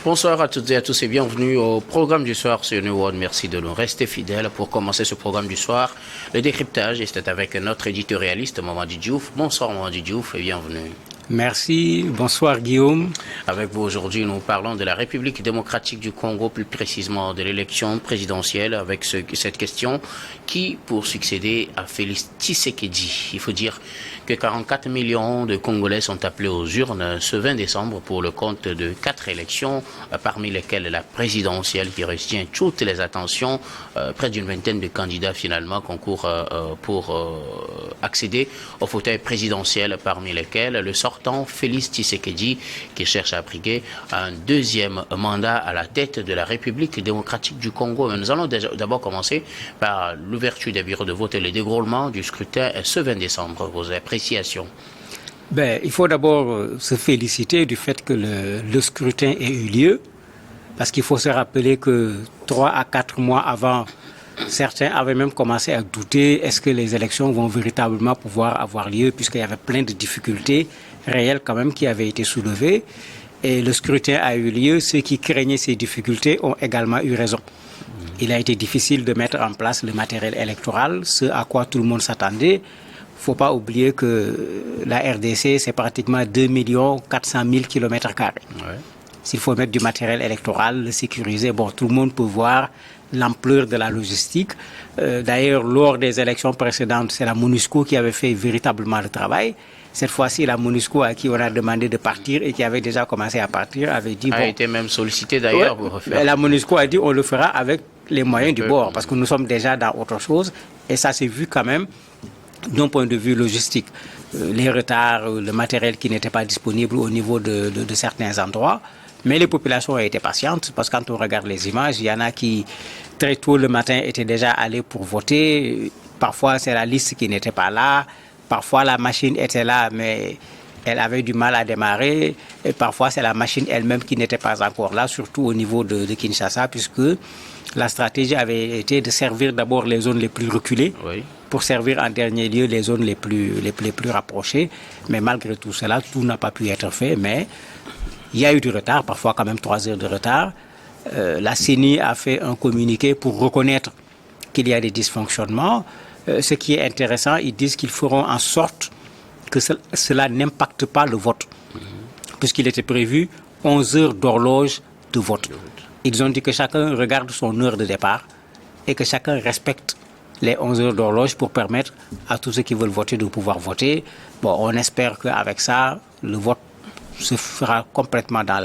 Bonsoir à toutes et à tous et bienvenue au programme du soir sur New World. Merci de nous rester fidèles. Pour commencer ce programme du soir, le décryptage est avec notre éditorialiste Mamadi Diouf. Bonsoir Mamadi Diouf et bienvenue. Merci, bonsoir Guillaume. Avec vous aujourd'hui, nous parlons de la République démocratique du Congo, plus précisément de l'élection présidentielle avec cette question qui pour succéder à Félix Tshisekedi. Il faut dire que 44 millions de Congolais sont appelés aux urnes ce 20 décembre pour le compte de 4 élections, parmi lesquelles la présidentielle qui retient toutes les attentions. Près d'une vingtaine de candidats finalement concourent pour accéder au fauteuil présidentiel, parmi lesquels le sortant Félix Tshisekedi qui cherche à briguer un deuxième mandat à la tête de la République démocratique du Congo. Mais nous allons d'abord commencer par l'ouverture des bureaux de vote et le déroulement du scrutin ce 20 décembre. Vos appréciations? Il faut d'abord se féliciter du fait que le scrutin ait eu lieu, parce qu'il faut se rappeler que 3 à 4 mois avant, certains avaient même commencé à douter, est-ce que les élections vont véritablement pouvoir avoir lieu, puisqu'il y avait plein de difficultés réelles quand même qui avaient été soulevées. Et le scrutin a eu lieu, ceux qui craignaient ces difficultés ont également eu raison. Il a été difficile de mettre en place le matériel électoral, ce à quoi tout le monde s'attendait. Il ne faut pas oublier que la RDC, c'est pratiquement 2 400 000 km². S'il faut mettre du matériel électoral, le sécuriser, bon, tout le monde peut voir l'ampleur de la logistique. D'ailleurs, lors des élections précédentes, c'est la MONUSCO qui avait fait véritablement le travail. Cette fois-ci, la MONUSCO à qui on a demandé de partir et qui avait déjà commencé à partir avait dit... A été même sollicité d'ailleurs pour refaire. La MONUSCO a dit on le fera avec les moyens du bord parce que nous sommes déjà dans autre chose et ça s'est vu quand même d'un point de vue logistique. Les retards, le matériel qui n'était pas disponible au niveau de certains endroits. Mais les populations ont été patientes parce que quand on regarde les images, il y en a qui très tôt le matin étaient déjà allés pour voter. Parfois c'est la liste qui n'était pas là. Parfois la machine était là mais elle avait du mal à démarrer. Et parfois c'est la machine elle-même qui n'était pas encore là, surtout au niveau de Kinshasa, puisque la stratégie avait été de servir d'abord les zones les plus reculées pour servir en dernier lieu les zones les plus rapprochées. Mais malgré tout cela, tout n'a pas pu être fait. Mais il y a eu du retard, parfois quand même 3 heures de retard. La CENI a fait un communiqué pour reconnaître qu'il y a des dysfonctionnements. Ce qui est intéressant, ils disent qu'ils feront en sorte que cela n'impacte pas le vote, puisqu'il était prévu 11 heures d'horloge de vote. Ils ont dit que chacun regarde son heure de départ et que chacun respecte les 11 heures d'horloge pour permettre à tous ceux qui veulent voter de pouvoir voter. Bon, on espère qu'avec ça, le vote se fera complètement dans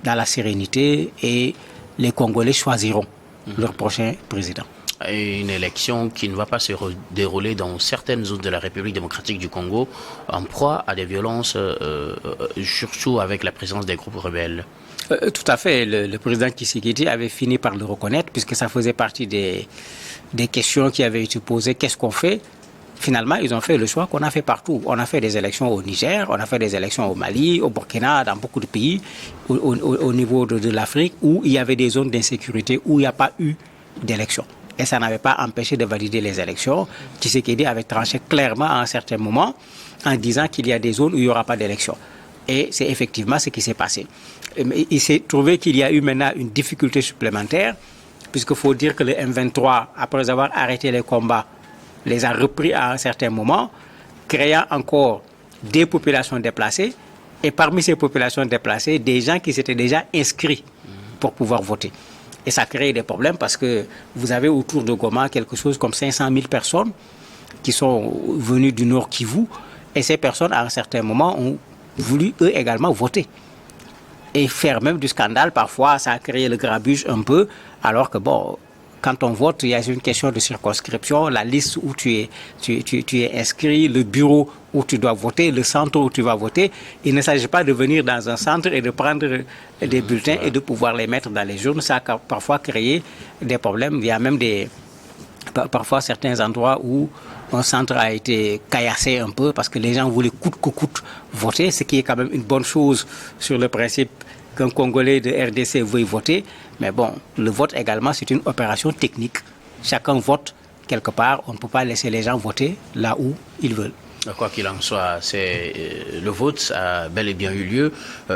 la sérénité et les Congolais choisiront leur prochain président. Une élection qui ne va pas se dérouler dans certaines zones de la République démocratique du Congo en proie à des violences, surtout avec la présence des groupes rebelles. Tout à fait. Le président Tshisekedi avait fini par le reconnaître puisque ça faisait partie des questions qui avaient été posées. Qu'est-ce qu'on fait? Finalement, ils ont fait le choix qu'on a fait partout. On a fait des élections au Niger, on a fait des élections au Mali, au Burkina, dans beaucoup de pays, au niveau de l'Afrique, où il y avait des zones d'insécurité, où il n'y a pas eu d'élections. Et ça n'avait pas empêché de valider les élections. Tshisekedi avait tranché clairement à un certain moment en disant qu'il y a des zones où il n'y aura pas d'élections. Et c'est effectivement ce qui s'est passé. Il s'est trouvé qu'il y a eu maintenant une difficulté supplémentaire, puisqu'il faut dire que le M23, après avoir arrêté les combats, les a repris à un certain moment, créant encore des populations déplacées. Et parmi ces populations déplacées, des gens qui s'étaient déjà inscrits pour pouvoir voter. Et ça crée des problèmes parce que vous avez autour de Goma quelque chose comme 500 000 personnes qui sont venues du Nord Kivu. Et ces personnes, à un certain moment, ont voulu, eux également, voter. Et faire même du scandale, parfois, ça a créé le grabuge un peu. Alors que, bon, quand on vote, il y a une question de circonscription, la liste où tu es inscrit, le bureau où tu dois voter, le centre où tu vas voter. Il ne s'agit pas de venir dans un centre et de prendre des bulletins et de pouvoir les mettre dans les urnes. Ça a parfois créé des problèmes. Il y a même parfois certains endroits où un centre a été caillassé un peu parce que les gens voulaient coûte que coûte voter, ce qui est quand même une bonne chose sur le principe qu'un Congolais de RDC veuille voter. Mais bon, le vote également, c'est une opération technique. Chacun vote quelque part. On ne peut pas laisser les gens voter là où ils veulent. Quoi qu'il en soit, le vote a bel et bien eu lieu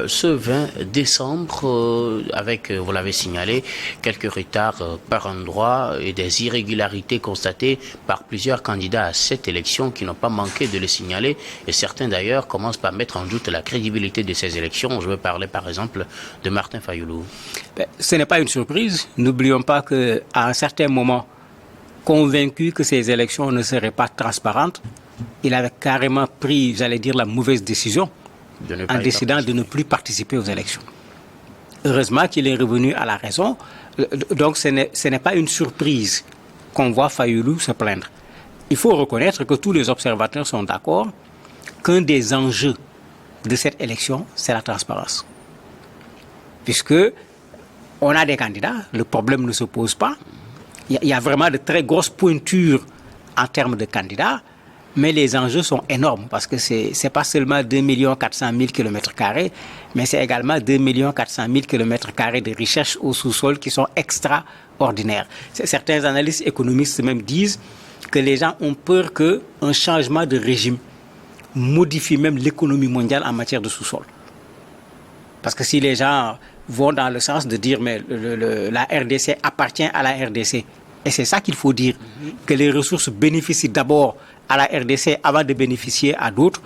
ce 20 décembre avec, vous l'avez signalé, quelques retards par endroit et des irrégularités constatées par plusieurs candidats à cette élection qui n'ont pas manqué de le signaler. Et certains d'ailleurs commencent par mettre en doute la crédibilité de ces élections. Je veux parler par exemple de Martin Fayulu. Ce n'est pas une surprise. N'oublions pas qu'à un certain moment, convaincu que ces élections ne seraient pas transparentes, il avait carrément pris, j'allais dire, la mauvaise décision en décidant de ne plus participer aux élections. Heureusement qu'il est revenu à la raison. Donc ce n'est pas une surprise qu'on voit Fayulu se plaindre. Il faut reconnaître que tous les observateurs sont d'accord qu'un des enjeux de cette élection, c'est la transparence. Puisque on a des candidats, le problème ne se pose pas. Il y a vraiment de très grosses pointures en termes de candidats. Mais les enjeux sont énormes parce que ce n'est pas seulement 2 400 000 km², mais c'est également 2 400 000 km² de recherche au sous-sol qui sont extraordinaires. Certains analystes économistes même disent que les gens ont peur qu'un changement de régime modifie même l'économie mondiale en matière de sous-sol. Parce que si les gens vont dans le sens de dire mais la RDC appartient à la RDC, et c'est ça qu'il faut dire, que les ressources bénéficient d'abord à la RDC avant de bénéficier à d'autres,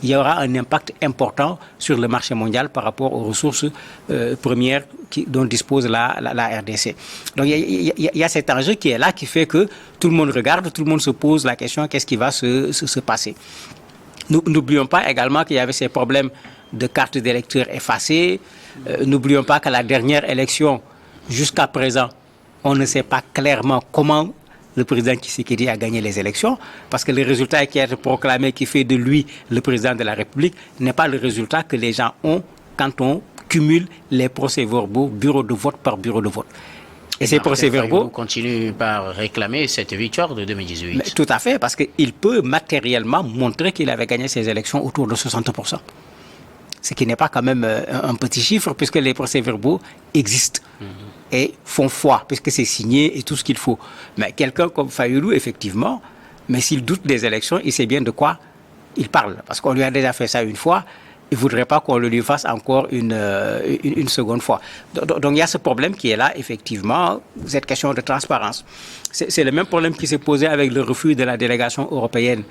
il y aura un impact important sur le marché mondial par rapport aux ressources premières dont dispose la RDC. Donc il y a cet enjeu qui est là, qui fait que tout le monde regarde, tout le monde se pose la question, qu'est-ce qui va se passer. N'oublions pas également qu'il y avait ces problèmes de cartes d'électeurs effacées. N'oublions pas qu'à la dernière élection, jusqu'à présent, on ne sait pas clairement comment le président Tshisekedi a gagné les élections, parce que le résultat qui a été proclamé, qui fait de lui le président de la République, n'est pas le résultat que les gens ont quand on cumule les procès-verbaux bureau de vote par bureau de vote. Et ces procès-verbaux continuent par réclamer cette victoire de 2018. Tout à fait, parce qu'il peut matériellement montrer qu'il avait gagné ces élections autour de 60%. Ce qui n'est pas quand même un petit chiffre, puisque les procès-verbaux existent et font foi, puisque c'est signé et tout ce qu'il faut. Mais quelqu'un comme Fayulu, effectivement, mais s'il doute des élections, il sait bien de quoi il parle. Parce qu'on lui a déjà fait ça une fois, il ne voudrait pas qu'on le lui fasse encore une seconde fois. Donc il y a ce problème qui est là, effectivement, cette question de transparence. C'est le même problème qui s'est posé avec le refus de la délégation européenne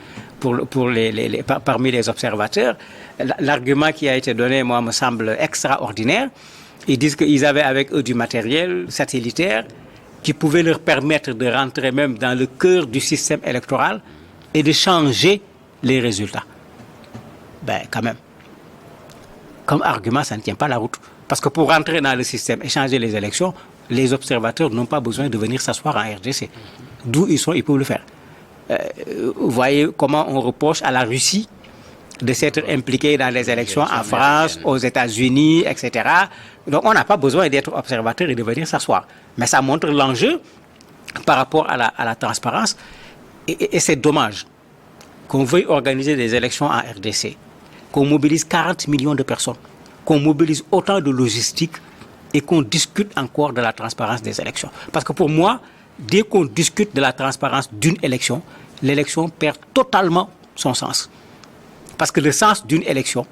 parmi les observateurs. L'argument qui a été donné, moi, me semble extraordinaire. Ils disent qu'ils avaient avec eux du matériel satellitaire qui pouvait leur permettre de rentrer même dans le cœur du système électoral et de changer les résultats. Ben, quand même. Comme argument, ça ne tient pas la route. Parce que pour rentrer dans le système et changer les élections, les observateurs n'ont pas besoin de venir s'asseoir en RDC. D'où ils sont, ils peuvent le faire. Vous voyez comment on reproche à la Russie de s'être impliquée dans les élections en France, aux États-Unis, etc. Donc on n'a pas besoin d'être observateur et de venir s'asseoir. Mais ça montre l'enjeu par rapport à la transparence. Et c'est dommage qu'on veuille organiser des élections en RDC, qu'on mobilise 40 millions de personnes, qu'on mobilise autant de logistique et qu'on discute encore de la transparence des élections. Parce que pour moi, dès qu'on discute de la transparence d'une élection, l'élection perd totalement son sens. Parce que le sens d'une élection,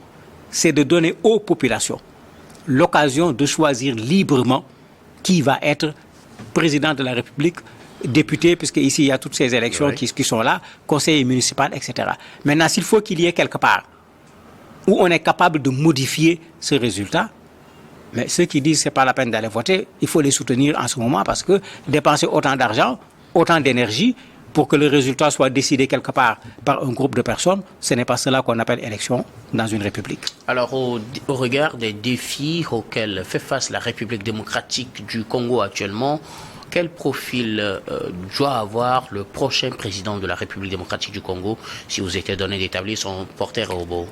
c'est de donner aux populations l'occasion de choisir librement qui va être président de la République, député, puisque ici il y a toutes ces élections qui sont là, conseiller municipal, etc. Maintenant, s'il faut qu'il y ait quelque part où on est capable de modifier ce résultat, mais ceux qui disent que ce n'est pas la peine d'aller voter, il faut les soutenir en ce moment parce que dépenser autant d'argent, autant d'énergie pour que le résultat soit décidé quelque part par un groupe de personnes, ce n'est pas cela qu'on appelle élection dans une république. Alors, au regard des défis auxquels fait face la République démocratique du Congo actuellement, quel profil doit avoir le prochain président de la République démocratique du Congo si vous étiez donné d'établir son portrait robot?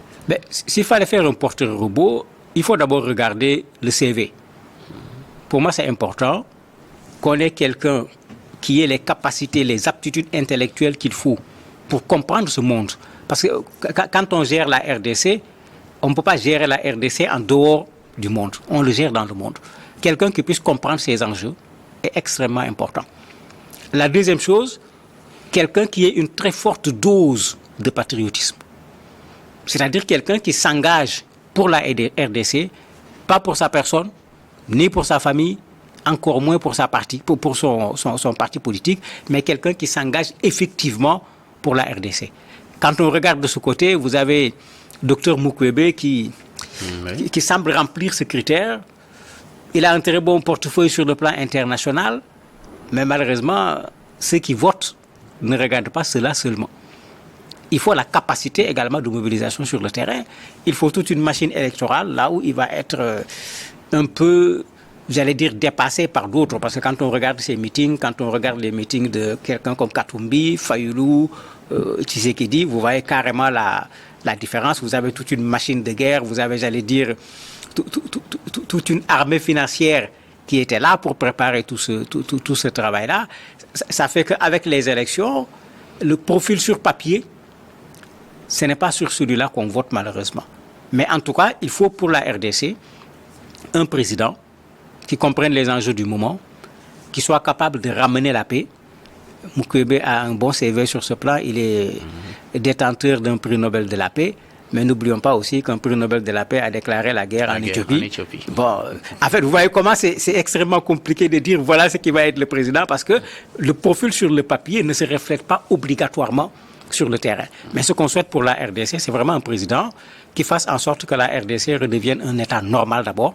S'il fallait faire un portrait robot, il faut d'abord regarder le CV. Pour moi, c'est important qu'on ait quelqu'un qui ait les capacités, les aptitudes intellectuelles qu'il faut pour comprendre ce monde. Parce que quand on gère la RDC, on ne peut pas gérer la RDC en dehors du monde. On le gère dans le monde. Quelqu'un qui puisse comprendre ces enjeux est extrêmement important. La deuxième chose, quelqu'un qui ait une très forte dose de patriotisme. C'est-à-dire quelqu'un qui s'engage pour la RDC, pas pour sa personne, ni pour sa famille, encore moins pour son parti politique, mais quelqu'un qui s'engage effectivement pour la RDC. Quand on regarde de ce côté, vous avez Dr Mukwege qui semble remplir ce critère. Il a un très bon portefeuille sur le plan international, mais malheureusement, ceux qui votent ne regardent pas cela seulement. Il faut la capacité également de mobilisation sur le terrain. Il faut toute une machine électorale, là où il va être un peu, j'allais dire, dépassé par d'autres. Parce que quand on regarde ces meetings, quand on regarde les meetings de quelqu'un comme Katumbi, Fayulu, Tshisekedi, vous voyez carrément la différence. Vous avez toute une machine de guerre, vous avez, j'allais dire, toute une armée financière qui était là pour préparer tout ce travail-là. Ça fait qu'avec les élections, le profil sur papier, ce n'est pas sur celui-là qu'on vote malheureusement. Mais en tout cas, il faut pour la RDC un président qui comprenne les enjeux du moment, qui soit capable de ramener la paix. Mukwege a un bon CV sur ce plan, il est détenteur d'un prix Nobel de la paix. Mais n'oublions pas aussi qu'un prix Nobel de la paix a déclaré la guerre en Éthiopie. Bon, en fait, vous voyez comment c'est extrêmement compliqué de dire voilà ce qui va être le président parce que le profil sur le papier ne se reflète pas obligatoirement sur le terrain. Mais ce qu'on souhaite pour la RDC, c'est vraiment un président qui fasse en sorte que la RDC redevienne un État normal d'abord,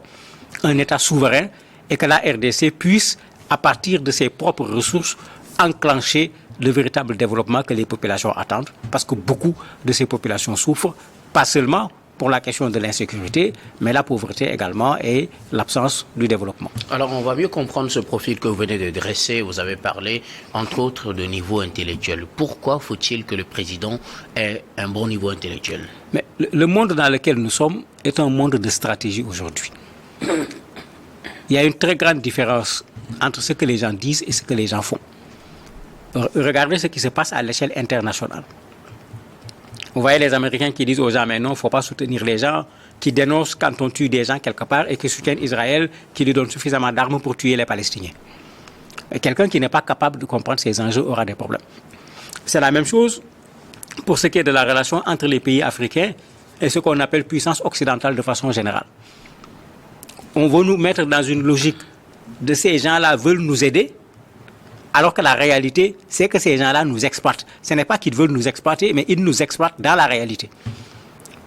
un État souverain, et que la RDC puisse, à partir de ses propres ressources, enclencher le véritable développement que les populations attendent, parce que beaucoup de ces populations souffrent, pas seulement pour la question de l'insécurité, mais la pauvreté également et l'absence du développement. Alors, on va mieux comprendre ce profil que vous venez de dresser. Vous avez parlé, entre autres, de niveau intellectuel. Pourquoi faut-il que le président ait un bon niveau intellectuel? Mais le monde dans lequel nous sommes est un monde de stratégie aujourd'hui. Il y a une très grande différence entre ce que les gens disent et ce que les gens font. Regardez ce qui se passe à l'échelle internationale. Vous voyez les Américains qui disent aux gens, mais non, il ne faut pas soutenir les gens, qui dénoncent quand on tue des gens quelque part et qui soutiennent Israël, qui lui donne suffisamment d'armes pour tuer les Palestiniens. Et quelqu'un qui n'est pas capable de comprendre ces enjeux aura des problèmes. C'est la même chose pour ce qui est de la relation entre les pays africains et ce qu'on appelle puissance occidentale de façon générale. On veut nous mettre dans une logique de ces gens-là veulent nous aider, alors que la réalité, c'est que ces gens-là nous exploitent. Ce n'est pas qu'ils veulent nous exploiter, mais ils nous exploitent dans la réalité.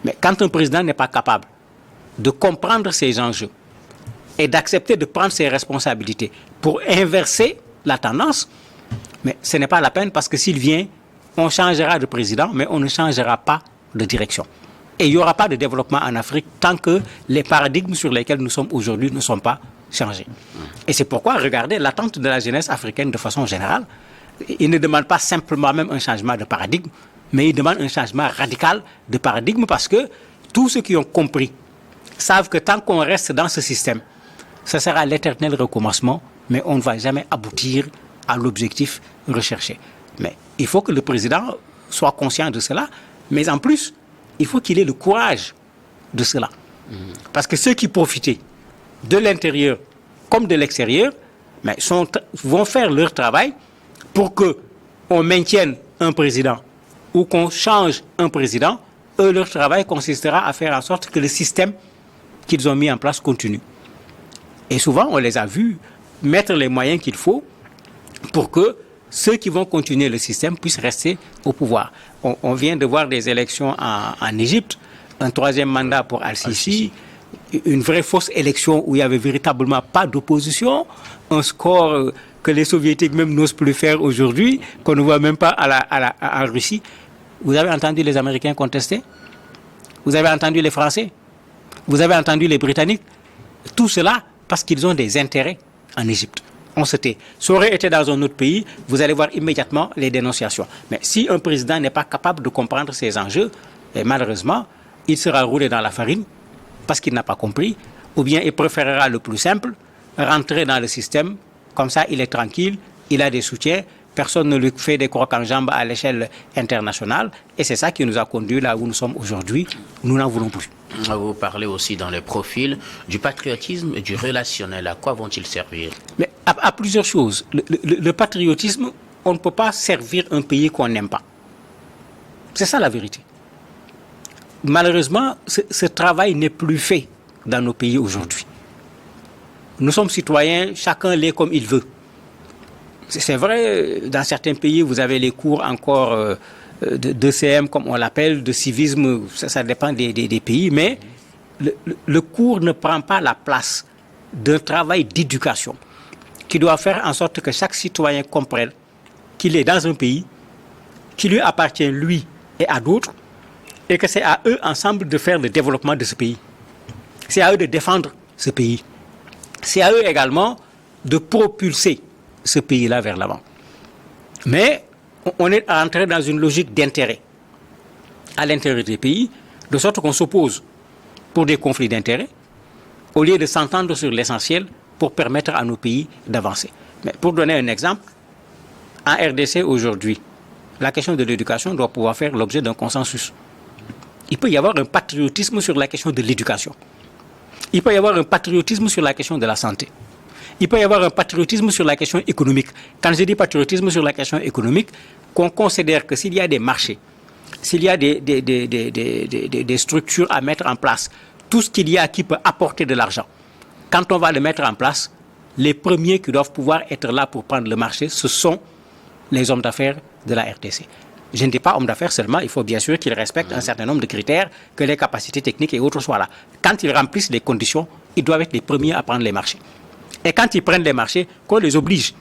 Mais quand un président n'est pas capable de comprendre ces enjeux et d'accepter de prendre ses responsabilités pour inverser la tendance, mais ce n'est pas la peine parce que s'il vient, on changera de président, mais on ne changera pas de direction. Et il n'y aura pas de développement en Afrique tant que les paradigmes sur lesquels nous sommes aujourd'hui ne sont pas changés. Et c'est pourquoi, regardez, l'attente de la jeunesse africaine de façon générale, il ne demande pas simplement même un changement de paradigme, mais il demande un changement radical de paradigme parce que tous ceux qui ont compris savent que tant qu'on reste dans ce système, ce sera l'éternel recommencement, mais on ne va jamais aboutir à l'objectif recherché. Mais il faut que le président soit conscient de cela, mais en plus, il faut qu'il ait le courage de cela. Parce que ceux qui profitaient de l'intérieur comme de l'extérieur, mais vont faire leur travail pour qu'on maintienne un président ou qu'on change un président. Eux, leur travail consistera à faire en sorte que le système qu'ils ont mis en place continue. Et souvent, on les a vus mettre les moyens qu'il faut pour que ceux qui vont continuer le système puissent rester au pouvoir. On vient de voir des élections en Égypte, un troisième mandat pour Al-Sisi, une vraie fausse élection où il n'y avait véritablement pas d'opposition, un score que les soviétiques même n'osent plus faire aujourd'hui, qu'on ne voit même pas en Russie. Vous avez entendu les Américains contester? Vous avez entendu les Français? Vous avez entendu les Britanniques? Tout cela parce qu'ils ont des intérêts en Égypte. On se tait. Ça aurait été dans un autre pays, vous allez voir immédiatement les dénonciations. Mais si un président n'est pas capable de comprendre ces enjeux, et malheureusement, il sera roulé dans la farine parce qu'il n'a pas compris, ou bien il préférera le plus simple, rentrer dans le système, comme ça il est tranquille, il a des soutiens, personne ne lui fait des crocs en jambes à l'échelle internationale, et c'est ça qui nous a conduit là où nous sommes aujourd'hui. Nous n'en voulons plus. Vous parlez aussi dans les profils du patriotisme et du relationnel. À quoi vont-ils servir? Mais à plusieurs choses. Le patriotisme, on ne peut pas servir un pays qu'on n'aime pas. C'est ça la vérité. malheureusement, ce travail n'est plus fait dans nos pays aujourd'hui. Nous sommes citoyens, chacun l'est comme il veut. C'est vrai, dans certains pays, vous avez les cours encore d'ECM, comme on l'appelle, de civisme, ça dépend des pays, mais le cours ne prend pas la place d'un travail d'éducation qui doit faire en sorte que chaque citoyen comprenne qu'il est dans un pays qui lui appartient, lui et à d'autres, et que c'est à eux ensemble de faire le développement de ce pays. C'est à eux de défendre ce pays. C'est à eux également de propulser ce pays-là vers l'avant. Mais on est entré dans une logique d'intérêt à l'intérieur des pays, de sorte qu'on s'oppose pour des conflits d'intérêts, au lieu de s'entendre sur l'essentiel pour permettre à nos pays d'avancer. Mais pour donner un exemple, en RDC aujourd'hui, la question de l'éducation doit pouvoir faire l'objet d'un consensus. Il peut y avoir un patriotisme sur la question de l'éducation. Il peut y avoir un patriotisme sur la question de la santé. Il peut y avoir un patriotisme sur la question économique. Quand je dis patriotisme sur la question économique, qu'on considère que s'il y a des marchés, s'il y a des structures à mettre en place, tout ce qu'il y a qui peut apporter de l'argent, quand on va le mettre en place, les premiers qui doivent pouvoir être là pour prendre le marché, ce sont les hommes d'affaires de la RDC. Je ne dis pas hommes d'affaires seulement, il faut bien sûr qu'ils respectent un certain nombre de critères, que les capacités techniques et autres soient là. Quand ils remplissent les conditions, ils doivent être les premiers à prendre les marchés. Et quand ils prennent les marchés, qu'on les oblige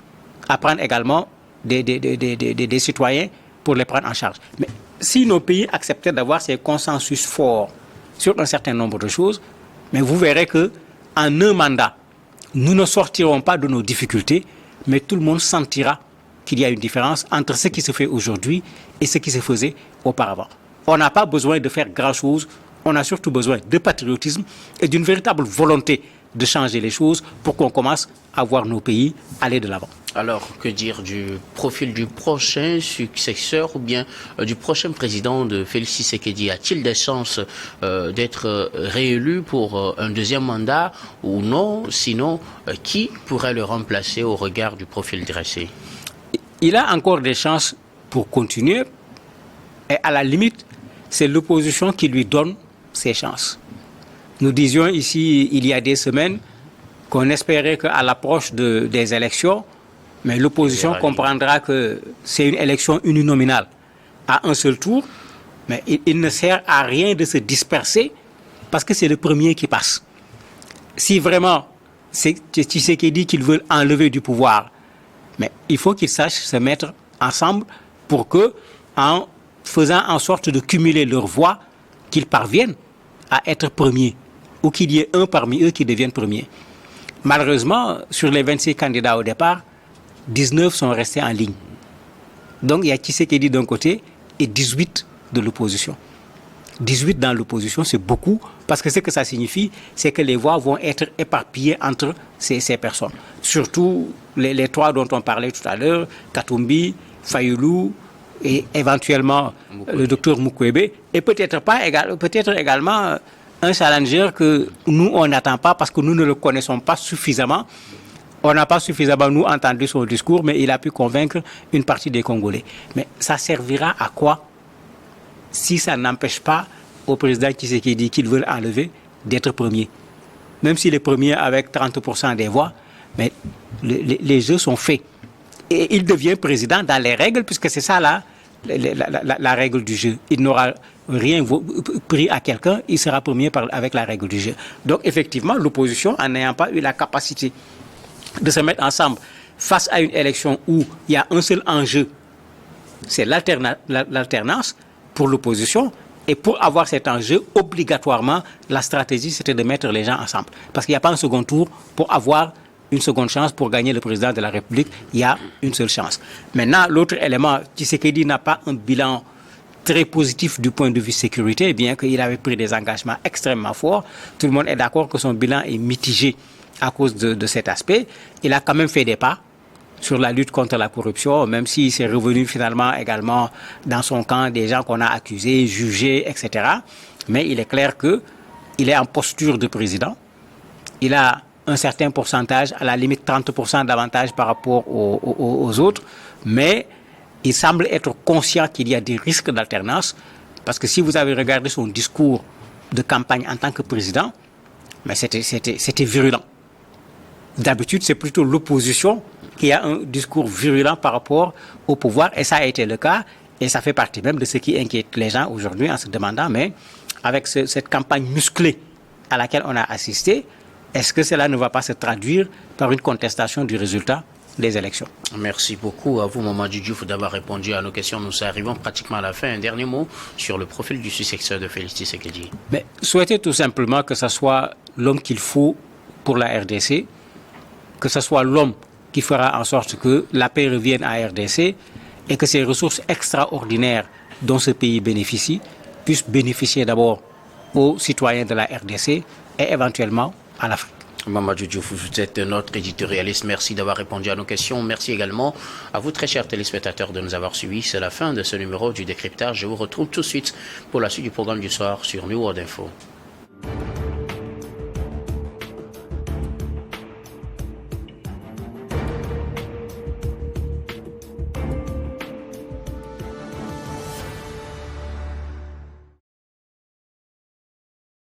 à prendre également des citoyens pour les prendre en charge. Mais si nos pays acceptaient d'avoir ces consensus forts sur un certain nombre de choses, mais vous verrez qu'en un mandat, nous ne sortirons pas de nos difficultés, mais tout le monde sentira qu'il y a une différence entre ce qui se fait aujourd'hui et ce qui se faisait auparavant. On n'a pas besoin de faire grand-chose, on a surtout besoin de patriotisme et d'une véritable volonté de changer les choses pour qu'on commence à voir nos pays aller de l'avant. Alors, que dire du profil du prochain successeur ou bien du prochain président de Félix Tshisekedi? A-t-il des chances d'être réélu pour un deuxième mandat ou non? Sinon, qui pourrait le remplacer au regard du profil dressé? Il a encore des chances pour continuer et à la limite, c'est l'opposition qui lui donne ses chances. Nous disions ici, il y a des semaines, qu'on espérait qu'à l'approche des élections, mais l'opposition comprendra que c'est une élection uninominale à un seul tour, mais il ne sert à rien de se disperser parce que c'est le premier qui passe. Si vraiment c'est Tshisekedi qu'ils veulent enlever du pouvoir, mais il faut qu'ils sachent se mettre ensemble pour que, en faisant en sorte de cumuler leurs voix, qu'ils parviennent à être premiers ou qu'il y ait un parmi eux qui devienne premier. Malheureusement, sur les 26 candidats au départ, 19 sont restés en ligne. Donc il y a Tshisekedi d'un côté et 18 de l'opposition. 18 dans l'opposition, c'est beaucoup, parce que ce que ça signifie, c'est que les voix vont être éparpillées entre ces personnes. Surtout les trois dont on parlait tout à l'heure, Katumbi, Fayulu et éventuellement le docteur Mukwege, et peut-être également un challenger que nous, on n'attend pas parce que nous ne le connaissons pas suffisamment. On n'a pas suffisamment, nous, entendu son discours, mais il a pu convaincre une partie des Congolais. Mais ça servira à quoi si ça n'empêche pas au président Tshisekedi qu'il veut enlever d'être premier? Même s'il est premier avec 30% des voix, mais les jeux sont faits. Et il devient président dans les règles, puisque c'est ça la règle du jeu. Il n'aura rien pris à quelqu'un, il sera premier avec la règle du jeu. Donc effectivement, l'opposition, en n'ayant pas eu la capacité de se mettre ensemble face à une élection où il y a un seul enjeu, c'est l'alternance pour l'opposition. Et pour avoir cet enjeu, obligatoirement, la stratégie, c'était de mettre les gens ensemble. Parce qu'il n'y a pas un second tour pour avoir une seconde chance pour gagner le président de la République. Il y a une seule chance. Maintenant, l'autre élément, Tshisekedi n'a pas un bilan très positif du point de vue sécurité, bien qu'il avait pris des engagements extrêmement forts. Tout le monde est d'accord que son bilan est mitigé à cause de cet aspect. Il a quand même fait des pas sur la lutte contre la corruption, même s'il s'est revenu finalement également dans son camp des gens qu'on a accusés, jugés, etc. Mais il est clair qu'il est en posture de président. Il a un certain pourcentage, à la limite 30% d'avantage par rapport aux autres, mais il semble être conscient qu'il y a des risques d'alternance Parce que si vous avez regardé son discours de campagne en tant que président, mais c'était virulent. D'habitude, c'est plutôt l'opposition qui a un discours virulent par rapport au pouvoir, et ça a été le cas, et ça fait partie même de ce qui inquiète les gens aujourd'hui en se demandant, mais avec cette campagne musclée à laquelle on a assisté, est-ce que cela ne va pas se traduire par une contestation du résultat des élections? Merci beaucoup à vous, Mamadou Diouf, d'avoir répondu à nos questions. Nous arrivons pratiquement à la fin. Un dernier mot sur le profil du successeur de Félix Tshisekedi. Mais souhaiter tout simplement que ce soit l'homme qu'il faut pour la RDC, que ce soit l'homme qui fera en sorte que la paix revienne à RDC et que ces ressources extraordinaires dont ce pays bénéficie puissent bénéficier d'abord aux citoyens de la RDC et éventuellement à l'Afrique. Mamadou Diouf, vous êtes notre éditorialiste. Merci d'avoir répondu à nos questions. Merci également à vous, très chers téléspectateurs, de nous avoir suivis. C'est la fin de ce numéro du décryptage. Je vous retrouve tout de suite pour la suite du programme du soir sur New World Info.